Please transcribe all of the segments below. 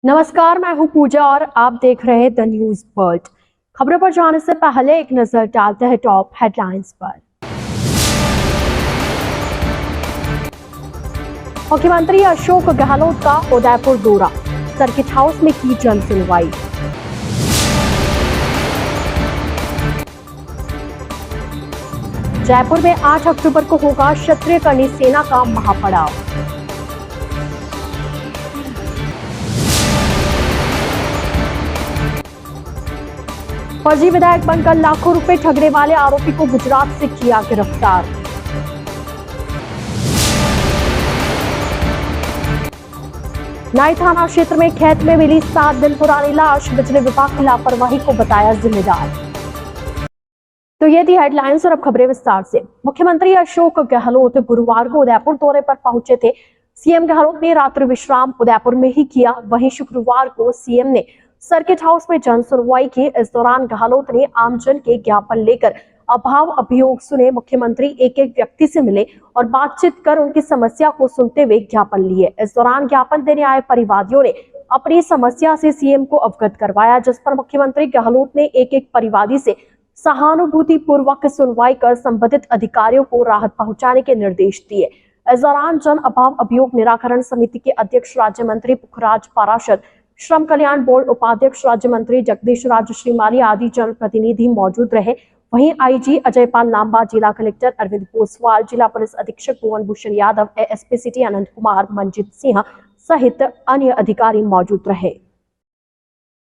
नमस्कार, मैं हूं पूजा और आप देख रहे हैं द न्यूज वर्ल्ड। खबरों पर जाने से पहले एक नजर डालते हैं टॉप हेडलाइंस पर। मुख्यमंत्री अशोक गहलोत का उदयपुर दौरा, सर्किट हाउस में की जन सुनवाई। जयपुर में 8 अक्टूबर को होगा क्षत्रिय कर्णी सेना का महापड़ाव। फर्जी विधायक बनकर लाखों रुपए ठगने वाले आरोपी को गुजरात से किया गिरफ्तार। नाई थाना क्षेत्र में खेत में मिली 7 दिन पुरानी लाश, बिजली विभाग की लापरवाही को बताया जिम्मेदार। तो ये थी हेडलाइंस और अब खबरें विस्तार से। मुख्यमंत्री अशोक गहलोत गुरुवार को उदयपुर दौरे पर पहुंचे थे। सीएम गहलोत ने रात्रि विश्राम उदयपुर में ही किया। वहीं शुक्रवार को सीएम ने सर्किट हाउस में जन सुनवाई की। इस दौरान गहलोत ने आमजन के ज्ञापन लेकर अभाव अभियोग सुने। मुख्यमंत्री एक एक व्यक्ति से मिले और बातचीत कर उनकी समस्या को सुनते हुए ज्ञापन लिए। इस दौरान ज्ञापन देने आए परिवादियों ने अपनी समस्या से सीएम को अवगत करवाया, जिस पर मुख्यमंत्री गहलोत ने एक एक परिवादी से सहानुभूति पूर्वक सुनवाई कर संबंधित अधिकारियों को राहत पहुंचाने के निर्देश दिए। इस दौरान जन अभाव अभियोग निराकरण समिति के अध्यक्ष राज्य मंत्री पुखराज पाराशर, श्रम कल्याण बोर्ड उपाध्यक्ष राज्य मंत्री जगदीश राज श्रीमाली आदि जन प्रतिनिधि मौजूद रहे। वहीं आईजी अजयपाल लांबा, जिला कलेक्टर अरविंद पोसवाल, जिला पुलिस अधीक्षक भुवन भूषण यादव, एएसपी सिटी अनंत कुमार, मंजित सिंह सहित अन्य अधिकारी मौजूद रहे।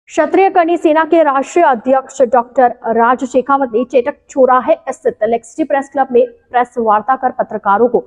क्षत्रिय कर्णी सेना के राष्ट्रीय अध्यक्ष डॉक्टर राज शेखावत ने चेटक चौराहे स्थित लेक्सिटी प्रेस क्लब में प्रेस वार्ता कर पत्रकारों को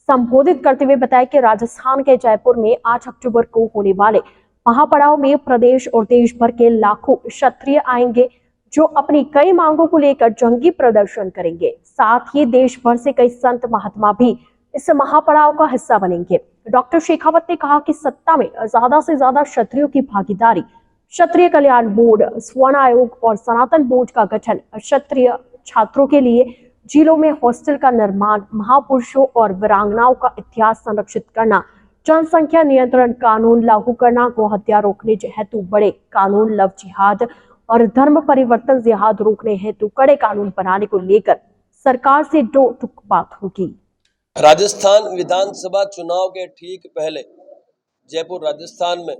संबोधित करते हुए बताया कि राजस्थान के जयपुर में 8 अक्टूबर को होने वाले महापड़ाव में प्रदेश और देश भर के लाखों क्षत्रिय आएंगे, जो अपनी कई मांगों को लेकर जंगी प्रदर्शन करेंगे। साथ ही देश भर से कई संत महात्मा भी इस महापड़ाव का हिस्सा बनेंगे। डॉक्टर शेखावत ने कहा कि सत्ता में ज्यादा से ज्यादा क्षत्रियों की भागीदारी, क्षत्रिय कल्याण बोर्ड, स्वर्ण आयोग और सनातन बोर्ड का गठन, क्षत्रिय छात्रों के लिए जिलों में हॉस्टल का निर्माण, महापुरुषों और वीरांगनाओं का इतिहास संरक्षित करना, जनसंख्या नियंत्रण कानून लागू करना, गोहत्या रोकने हेतु बड़े कानून, लव जिहाद और धर्म परिवर्तन जिहाद रोकने हेतु कड़े कानून बनाने को लेकर सरकार से दो टूक बात होगी। राजस्थान विधानसभा चुनाव के ठीक पहले जयपुर राजस्थान में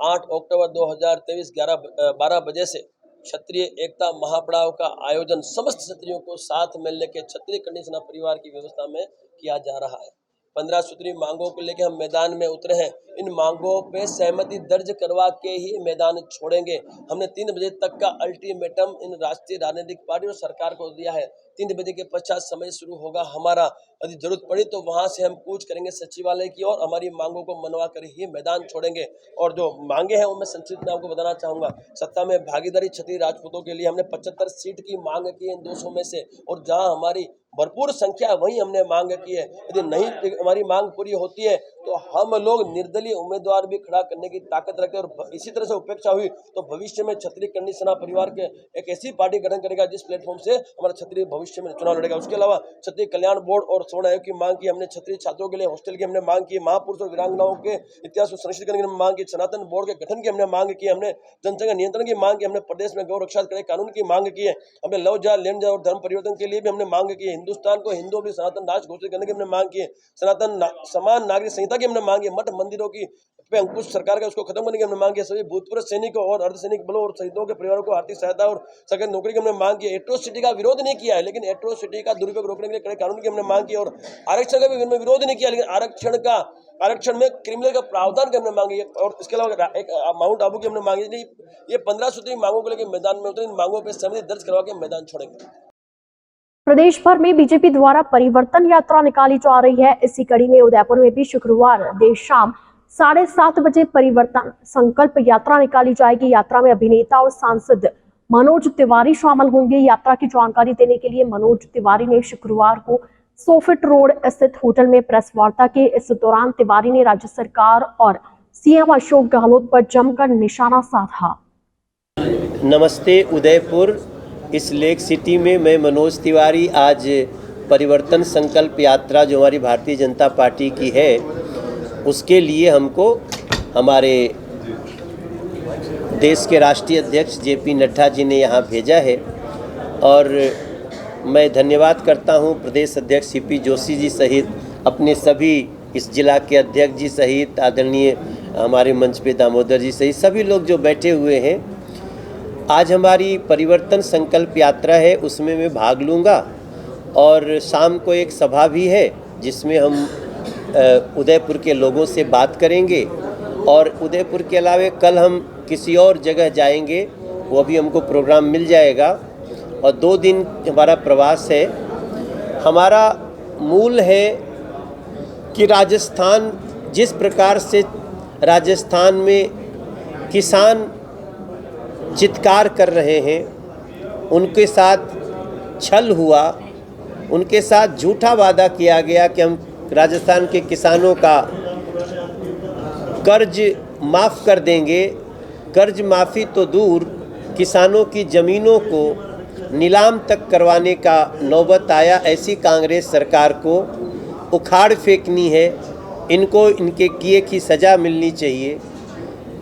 8 अक्टूबर 2023 12 बजे से क्षत्रिय एकता महापड़ाव का आयोजन समस्त क्षत्रियों को साथ मिलने के क्षत्रिय कर्णी सेना परिवार की व्यवस्था में किया जा रहा है। 15 सूत्री मांगों को लेकर हम मैदान में उतरे हैं। इन मांगों पे सहमति दर्ज करवा के ही मैदान छोड़ेंगे। हमने 3 बजे तक का अल्टीमेटम इन राष्ट्रीय राजनीतिक पार्टी और सरकार को दिया है। 3 बजे के पश्चात समय शुरू होगा हमारा। यदि जरूरत पड़ी तो वहां से हम कूच करेंगे सचिवालय की और हमारी मांगों को मनवा कर ही मैदान छोड़ेंगे। और जो मांगे हैं वो मैं संक्षिप्त में आपको बताना चाहूंगा। सत्ता में भागीदारी क्षत्रिय राजपूतों के लिए हमने 75 सीट की मांग की है 200 में से, और जहां हमारी भरपूर संख्या है वहीं हमने मांग की है। यदि नहीं हमारी मांग पूरी होती है तो हम लोग निर्दलीय उम्मीदवार भी खड़ा करने की ताकत रखते हैं। और इसी तरह से उपेक्षा हुई तो भविष्य में क्षत्रिय कर्णी सेना परिवार के एक ऐसी पार्टी गठन करेगा जिस प्लेटफॉर्म से हमारा क्षत्रिय भविष्य में चुनाव लड़ेगा। उसके अलावा क्षत्रिय कल्याण बोर्ड और स्वर्ण आयोग की मांग की हमने, क्षत्रिय छात्रों के लिए हॉस्टल की हमने मांग की, महापुरुष और वीरांगनाओं के इतिहास को सुनिश्चित करने की हमने मांग की, सनातन बोर्ड के गठन की हमने मांग की, हमने जनसंख्या नियंत्रण की मांग की, हमने प्रदेश में गौ रक्षा करे कानून की मांग की है, हमने लव जिहाद, लैंड जिहाद और धर्म परिवर्तन के लिए भी हमने मांग की है, हिंदुस्तान को हिंदू भी सनातन राष्ट्र घोषित करने की हमने मांग की है, सनातन समान नागरिक संहिता की हमने मांग की, मठ मंदिरों की पे अंकुश सरकार का उसको खत्म करने की हमने मांग की, सभी भूतपूर्व सैनिकों और अर्धसैनिक बलों और शहीदों के परिवारों को आर्थिक सहायता और सरकारी नौकरी की हमने मांग की। एट्रोसिटी का विरोध नहीं किया है, लेकिन एट्रोसिटी का दुरुपयोग रोकने के लिए कड़े कानून की हमने मांग की। और आरक्षण का भी हमने विरोध नहीं किया, लेकिन आरक्षण में क्रिमिनल का प्रावधान की हमने मांगी है। और इसके अलावा एक माउंट आबू की हमने मांगी नहीं। ये 15 सूत्री मांगों को लेकर मैदान में उतरे। इन मांगों पर सहमति दर्ज करवा के मैदान छोड़ेंगे। प्रदेश भर में बीजेपी द्वारा परिवर्तन यात्रा निकाली जा रही है। इसी कड़ी में उदयपुर में भी शुक्रवार देर शाम 7:30 बजे परिवर्तन संकल्प यात्रा निकाली जाएगी। यात्रा में अभिनेता और सांसद मनोज तिवारी शामिल होंगे। यात्रा की जानकारी देने के लिए मनोज तिवारी ने शुक्रवार को सोफिट रोड स्थित होटल में प्रेस वार्ता की। इस दौरान तिवारी ने राज्य सरकार और सीएम अशोक गहलोत पर जमकर निशाना साधा। नमस्ते उदयपुर, इस लेक सिटी में मैं मनोज तिवारी आज परिवर्तन संकल्प यात्रा जो हमारी भारतीय जनता पार्टी की है उसके लिए हमको हमारे प्रदेश के राष्ट्रीय अध्यक्ष जेपी नड्डा जी ने यहाँ भेजा है और मैं धन्यवाद करता हूँ प्रदेश अध्यक्ष सीपी जोशी जी सहित अपने सभी इस जिला के अध्यक्ष जी सहित आदरणीय हमारे मंच पे दामोदर जी सहित सभी लोग जो बैठे हुए हैं। आज हमारी परिवर्तन संकल्प यात्रा है, उसमें मैं भाग लूँगा और शाम को एक सभा भी है जिसमें हम उदयपुर के लोगों से बात करेंगे और उदयपुर के अलावा कल हम किसी और जगह जाएंगे, वो भी हमको प्रोग्राम मिल जाएगा और 2 दिन हमारा प्रवास है। हमारा मूल है कि राजस्थान जिस प्रकार से राजस्थान में किसान चित्कार कर रहे हैं, उनके साथ छल हुआ, उनके साथ झूठा वादा किया गया कि हम राजस्थान के किसानों का कर्ज माफ़ कर देंगे। कर्ज माफ़ी तो दूर, किसानों की ज़मीनों को नीलाम तक करवाने का नौबत आया। ऐसी कांग्रेस सरकार को उखाड़ फेंकनी है, इनको इनके किए की सज़ा मिलनी चाहिए।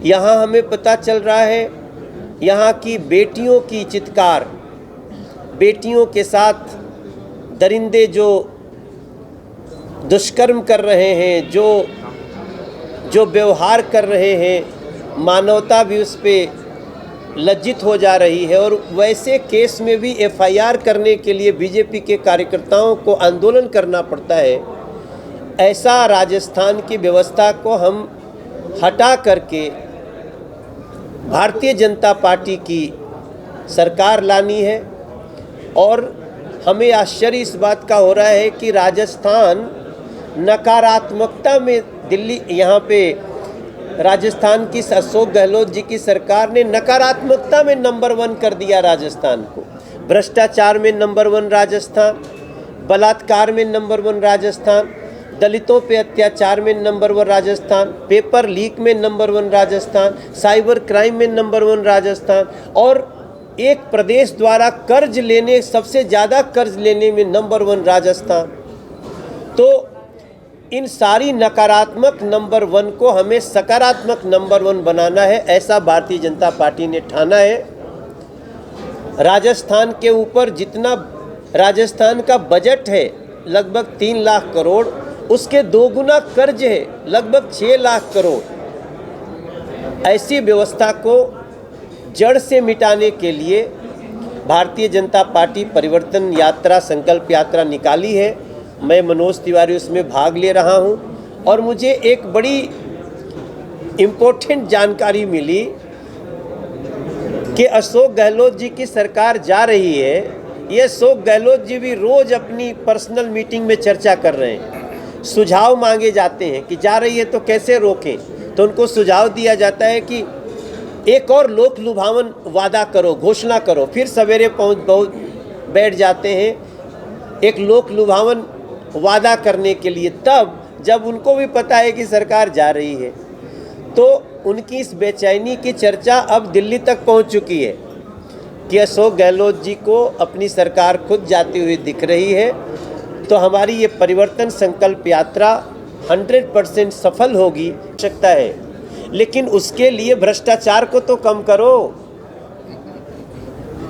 यहाँ हमें पता चल रहा है यहाँ की बेटियों की चित्कार, बेटियों के साथ दरिंदे जो दुष्कर्म कर रहे हैं, जो व्यवहार कर रहे हैं, मानवता भी उस पर लज्जित हो जा रही है। और वैसे केस में भी एफआईआर करने के लिए बीजेपी के कार्यकर्ताओं को आंदोलन करना पड़ता है। ऐसा राजस्थान की व्यवस्था को हम हटा करके भारतीय जनता पार्टी की सरकार लानी है। और हमें आश्चर्य इस बात का हो रहा है कि राजस्थान नकारात्मकता में, दिल्ली यहाँ पे राजस्थान की अशोक गहलोत जी की सरकार ने नकारात्मकता में नंबर 1 कर दिया राजस्थान को। भ्रष्टाचार में नंबर 1 राजस्थान, बलात्कार में नंबर 1 राजस्थान, दलितों पे अत्याचार में नंबर 1 राजस्थान, पेपर लीक में नंबर 1 राजस्थान, साइबर क्राइम में नंबर 1 राजस्थान और एक प्रदेश द्वारा कर्ज लेने, सबसे ज़्यादा कर्ज लेने में नंबर 1 राजस्थान। तो इन सारी नकारात्मक नंबर 1 को हमें सकारात्मक नंबर 1 बनाना है, ऐसा भारतीय जनता पार्टी ने ठाना है। राजस्थान के ऊपर जितना राजस्थान का बजट है लगभग 3 लाख करोड़, उसके 2 गुना कर्ज है लगभग 6 लाख करोड़। ऐसी व्यवस्था को जड़ से मिटाने के लिए भारतीय जनता पार्टी परिवर्तन यात्रा, संकल्प यात्रा निकाली है। मैं मनोज तिवारी उसमें भाग ले रहा हूं और मुझे एक बड़ी इम्पोर्टेंट जानकारी मिली कि अशोक गहलोत जी की सरकार जा रही है। ये अशोक गहलोत जी भी रोज़ अपनी पर्सनल मीटिंग में चर्चा कर रहे हैं, सुझाव मांगे जाते हैं कि जा रही है तो कैसे रोकें। तो उनको सुझाव दिया जाता है कि एक और लोक लुभावन वादा करो, घोषणा करो। फिर सवेरे बैठ जाते हैं एक लोक लुभावन वादा करने के लिए, तब जब उनको भी पता है कि सरकार जा रही है। तो उनकी इस बेचैनी की चर्चा अब दिल्ली तक पहुंच चुकी है कि अशोक गहलोत जी को अपनी सरकार खुद जाती हुई दिख रही है। तो हमारी ये परिवर्तन संकल्प यात्रा 100% सफल होगी, आवश्यकता है। लेकिन उसके लिए भ्रष्टाचार को तो कम करो।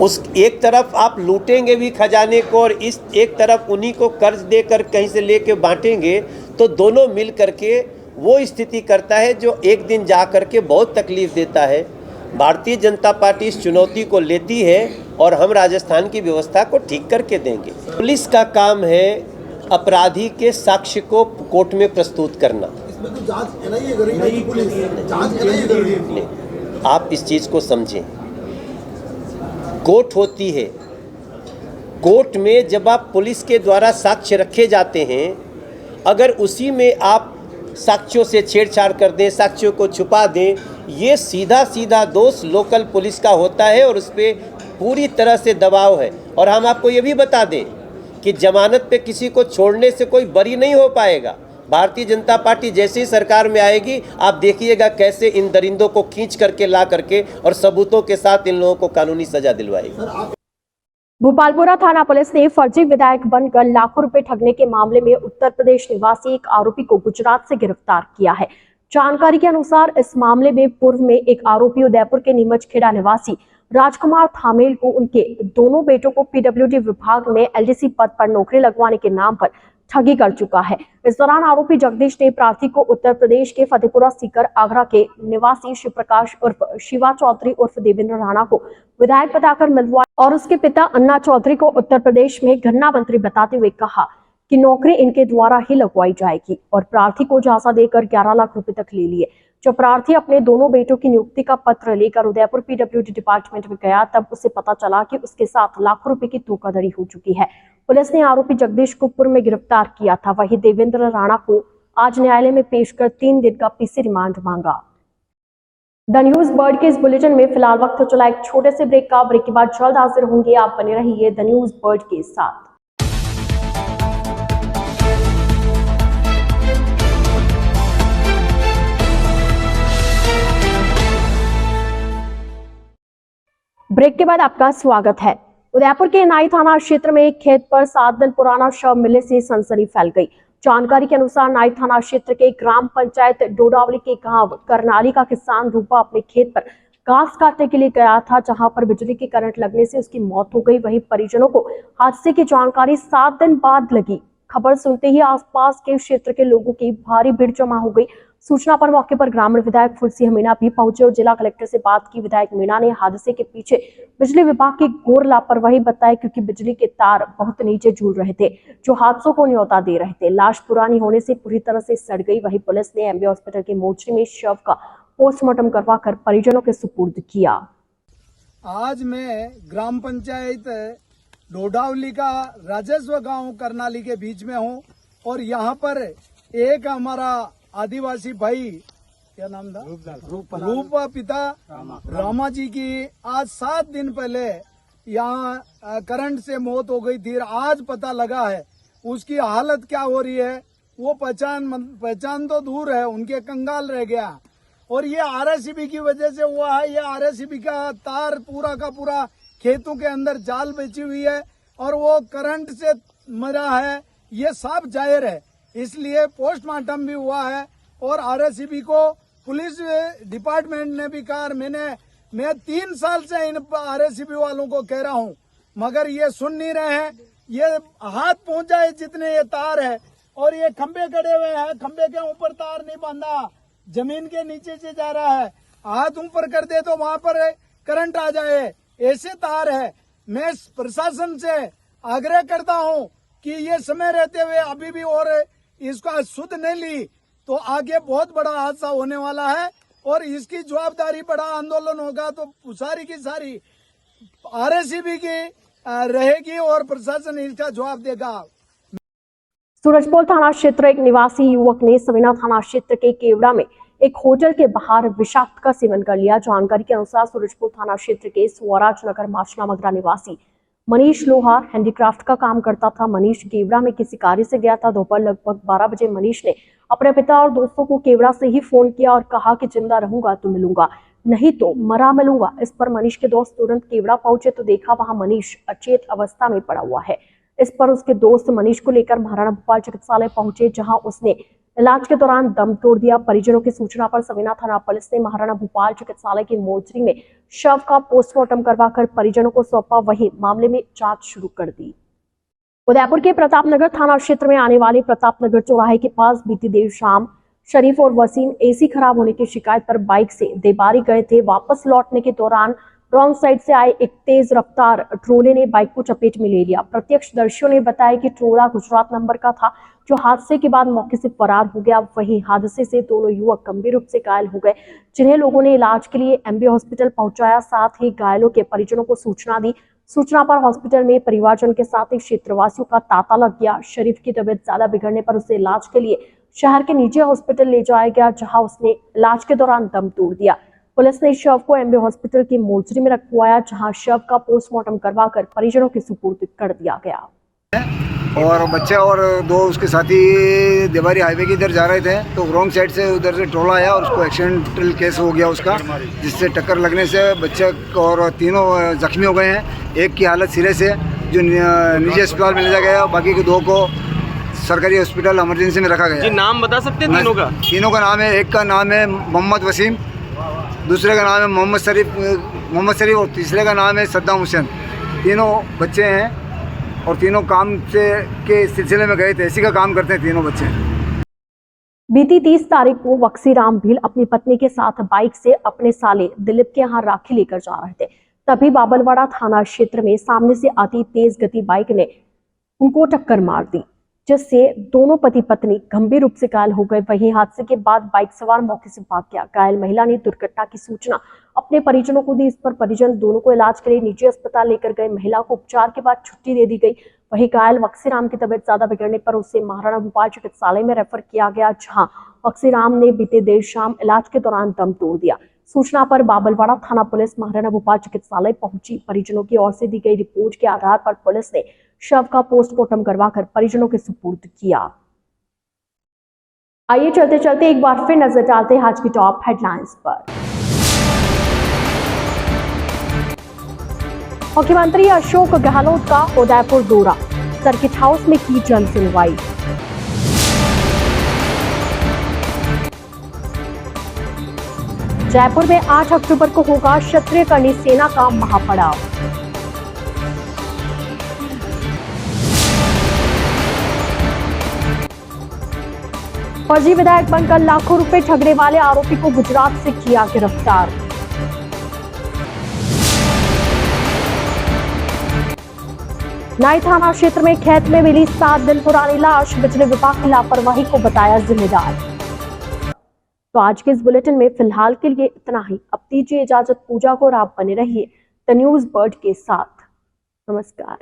उस एक तरफ आप लूटेंगे भी खजाने को और इस एक तरफ उन्हीं को कर्ज देकर कहीं से लेके बांटेंगे, तो दोनों मिल करके वो स्थिति करता है जो एक दिन जा करके बहुत तकलीफ देता है। भारतीय जनता पार्टी इस चुनौती को लेती है और हम राजस्थान की व्यवस्था को ठीक करके देंगे। पुलिस का काम है अपराधी के साक्ष्य को कोर्ट में प्रस्तुत करना। इसमें तो जांच एनआईए कर रही है, पुलिस जांच एनआईए कर रही है। आप इस चीज़ को समझें। कोर्ट होती है, कोर्ट में जब आप पुलिस के द्वारा साक्ष्य रखे जाते हैं, अगर उसी में आप साक्ष्यों से छेड़छाड़ कर दें, साक्ष्यों को छुपा दें, ये सीधा सीधा दोष लोकल पुलिस का होता है और उस पर पूरी तरह से दबाव है। और हम आपको ये भी बता दें कि जमानत पे किसी को छोड़ने से कोई बरी नहीं हो पाएगा। भारतीय जनता पार्टी जैसे ही सरकार में आएगी, आप देखिएगा कैसे इन दरिंदों को खींच करके ला करके और सबूतों के साथ इन लोगों को कानूनी सजा दिलवाएगी। भोपालपुरा थाना पुलिस ने फर्जी विधायक बनकर लाखों रुपए ठगने के मामले में उत्तर प्रदेश निवासी एक आरोपी को गुजरात से गिरफ्तार किया है। जानकारी के अनुसार इस मामले में पूर्व में एक आरोपी उदयपुर के नीमच खेड़ा निवासी राजकुमार थामेल को उनके दोनों बेटों को पीडब्ल्यूडी विभाग में एलडीसी पद पर नौकरी लगवाने के नाम पर ठगी कर चुका है। इस दौरान आरोपी जगदीश ने प्रार्थी को उत्तर प्रदेश के फतेहपुरा सीकर आगरा के निवासी शिव प्रकाश उर्फ शिवा चौधरी उर्फ देवेंद्र राणा को विधायक बताकर मिलवाया और उसके पिता अन्ना चौधरी को उत्तर प्रदेश में गन्ना मंत्री बताते हुए कहा कि नौकरी इनके द्वारा ही लगवाई जाएगी और प्रार्थी को झांसा देकर 11 लाख रुपए तक ले लिए। जब प्रार्थी अपने दोनों बेटों की नियुक्ति का पत्र लेकर उदयपुर पीडब्ल्यूडी डिपार्टमेंट में गया तब उसे पता चला कि उसके साथ लाखों रुपए की धोखाधड़ी हो चुकी है। पुलिस ने आरोपी जगदीश को पूर्व में गिरफ्तार किया था। वहीं देवेंद्र राणा को आज न्यायालय में पेश कर 3 दिन का पीसी रिमांड मांगा। द न्यूज बर्ड के इस बुलेटिन में फिलहाल वक्त हो चला एक छोटे से ब्रेक का। ब्रेक के बाद जल्द हाजिर होंगे। आप बने रहिए द न्यूज बर्ड के साथ। ब्रेक के बाद आपका स्वागत है। उदयपुर के नाई थाना क्षेत्र में एक खेत पर 7 दिन पुराना शव मिलने से सनसनी फैल गई। जानकारी के अनुसार नाई थाना क्षेत्र के ग्राम पंचायत डोडावली के गांव करनाली का किसान रूपा अपने खेत पर घास काटने के लिए गया था, जहां पर बिजली की करंट लगने से उसकी मौत हो गई। वहीं परिजनों को हादसे की जानकारी 7 दिन बाद लगी। खबर सुनते ही आसपास के क्षेत्र के लोगों की भारी भीड़ जमा हो गई। सूचना पर मौके पर ग्रामीण विधायक फुलसी मीणा भी पहुंचे और जिला कलेक्टर से बात की। विधायक मीणा ने हादसे के पीछे बिजली विभाग की घोर लापरवाही बताई, क्योंकि बिजली के तार बहुत नीचे झूल रहे थे जो हादसों को न्योता दे रहे थे। लाश पुरानी होने से पूरी तरह से सड़ गई। वहीं पुलिस ने एमबी हॉस्पिटल के मोर्चरी में शव का पोस्टमार्टम करवाकर परिजनों के सुपुर्द किया। आज मैं ग्राम पंचायत डोडावली का राजस्व गांव करनाली के बीच में हूं और यहां पर एक हमारा आदिवासी भाई, क्या नाम था, रूपा पिता रामा जी की आज 7 दिन पहले यहाँ करंट से मौत हो गई थी। आज पता लगा है उसकी हालत क्या हो रही है, वो पहचान तो दूर है, उनके कंगाल रह गया। और ये आरएससीबी की वजह से हुआ है। ये आरएससीबी का तार पूरा का पूरा खेतों के अंदर जाल बिछी हुई है और वो करंट से मरा है, ये साफ जाहिर है। इसलिए पोस्टमार्टम भी हुआ है और आरएससीबी को पुलिस डिपार्टमेंट ने भी कहा। मैं 3 साल से इन आरएससीबी वालों को कह रहा हूं, मगर ये सुन नहीं रहे हैं। ये हाथ पहुंचा है जितने ये तार है और ये खंबे खड़े हुए हैं, खंबे के ऊपर तार नहीं बांधा, जमीन के नीचे से जा रहा है। हाथ ऊपर कर दे तो वहां पर करंट आ जाए, ऐसे तार है। मैं प्रशासन से आग्रह करता हूं कि ये समय रहते हुए अभी भी और इसका सुध नहीं ली तो आगे बहुत बड़ा हादसा होने वाला है और इसकी जवाबदारी, बड़ा आंदोलन होगा तो सारी की सारी आरएससीबी की रहेगी और प्रशासन इसका जवाब देगा। सूरजपोल थाना क्षेत्र एक निवासी युवक ने सविना थाना क्षेत्र के केवड़ा में एक होटल के बाहर विषाक्त का सेवन कर लिया। जानकारी के अनुसार सूरजपोल थाना क्षेत्र के स्वराज नगर माचना मगरा निवासी मनीष लोहार हैंडीक्राफ्ट का काम करता था। मनीष केवड़ा में किसी कार्य से गया था। दोपहर लगभग 12 बजे मनीष ने अपने पिता और दोस्तों को केवड़ा से ही फोन किया और कहा कि जिंदा रहूंगा तो मिलूंगा, नहीं तो मरा मिलूंगा। इस पर मनीष के दोस्त तुरंत केवड़ा पहुंचे तो देखा वहां मनीष अचेत अवस्था में पड़ा हुआ है। इस पर उसके दोस्त मनीष को लेकर महाराणा भूपाल चिकित्सालय पहुंचे, जहां उसने इलाज के दौरान दम तोड़ दिया। परिजनों की सूचना पर सविना थाना पुलिस ने महाराणा भूपाल चिकित्सालय की मोर्चरी में शव का पोस्टमार्टम करवाकर परिजनों को सौंपा। वहीं मामले में जांच शुरू कर दी। उदयपुर के प्रतापनगर थाना क्षेत्र में आने वाले प्रतापनगर चौराहे के पास बीती देर शाम शरीफ और वसीम एसी खराब होने की शिकायत पर बाइक से देबारी गए थे। वापस लौटने के दौरान रॉन्ग साइड से आए एक तेज रफ्तार ट्रोले ने बाइक को चपेट में ले लिया। प्रत्यक्षदर्शियों ने बताया कि ट्रोला गुजरात नंबर का था, जो हादसे के बाद मौके से फरार हो गया। वहीं हादसे से दोनों युवक गंभीर रूप से घायल हो गए, जिन्हें लोगों ने इलाज के लिए एमबी हॉस्पिटल पहुंचाया। साथ ही घायलों के परिजनों को सूचना दी। सूचना पर हॉस्पिटल में परिवारजन के साथ ही क्षेत्रवासियों का तांता लग गया। शरीफ की तबीयत ज्यादा बिगड़ने पर उसे इलाज के लिए शहर के निजी हॉस्पिटल ले जाया गया, जहां उसने इलाज के दौरान दम तोड़ दिया। पुलिस ने शव को एमबी हॉस्पिटल की मोर्चरी में रखवाया, जहां शव का पोस्टमार्टम करवाकर परिजनों के सुपुर्द कर दिया गया। और बच्चे और 2 उसके साथी देवारी हाईवे की इधर जा रहे थे तो रॉन्ग साइड से उधर से ट्रोला आया और उसको एक्सीडेंटल केस हो गया उसका, जिससे टक्कर लगने से बच्चे और तीनों जख्मी हो गए हैं। एक की हालत सिरे से जो निजी अस्पताल में ले जाया गया, बाकी के 2 को सरकारी हॉस्पिटल इमरजेंसी में रखा गया जी, है। नाम बता सकते हैं तीनों का? तीनों का नाम है, एक का नाम है मोहम्मद वसीम, दूसरे का नाम है मोहम्मद शरीफ और तीसरे का नाम है सद्दाम हुसैन। तीनों बच्चे हैं और तीनों काम से के सिलसिले में गए थे, इसी का काम करते हैं तीनों बच्चे। बीती 30 तारीख को वक्सीराम भील अपनी पत्नी के साथ बाइक से अपने साले दिलीप के यहाँ राखी लेकर जा रहे थे। तभी बाबलवाड़ा थाना क्षेत्र में सामने से आती तेज गति बाइक ने उनको टक्कर मार दी, जिससे दोनों पति पत्नी गंभीर रूप से घायल हो गए। वहीं हादसे के बाद बाइक सवार मौके से भाग गया। घायल महिला ने दुर्घटना की सूचना अपने परिजनों को दी। इस पर परिजन दोनों को इलाज के लिए निजी अस्पताल लेकर गए। महिला को उपचार के बाद छुट्टी दे दी गई। वहीं घायल वक्सीराम की तबीयत ज्यादा बिगड़ने पर उसे महाराणा भोपाल चिकित्सालय में रेफर किया गया, जहां वक्सीराम ने बीते देर शाम इलाज के दौरान दम तोड़ दिया। सूचना पर बाबलवाड़ा थाना पुलिस महाराणा भोपाल चिकित्सालय पहुंची। परिजनों की ओर से दी गई रिपोर्ट के आधार पर पुलिस ने शव का पोस्टमार्टम करवाकर परिजनों के सुपुर्द किया। आइए चलते चलते एक बार फिर नजर डालते हैं आज की टॉप हेडलाइंस पर। मुख्यमंत्री अशोक गहलोत का उदयपुर दौरा, सर्किट हाउस में की जन सुनवाई। जयपुर में 8 अक्टूबर को होगा क्षत्रिय कर्णी सेना का महापड़ाव। फर्जी विधायक बनकर लाखों रुपए ठगने वाले आरोपी को गुजरात से किया गिरफ्तार। नाई थाना क्षेत्र में खेत में मिली 7 दिन पुरानी लाश, बिजली विभाग की लापरवाही को बताया जिम्मेदार। तो आज के इस बुलेटिन में फिलहाल के लिए इतना ही। अब दीजिए इजाजत पूजा को और आप बने रहिए द न्यूज बर्ड के साथ। नमस्कार।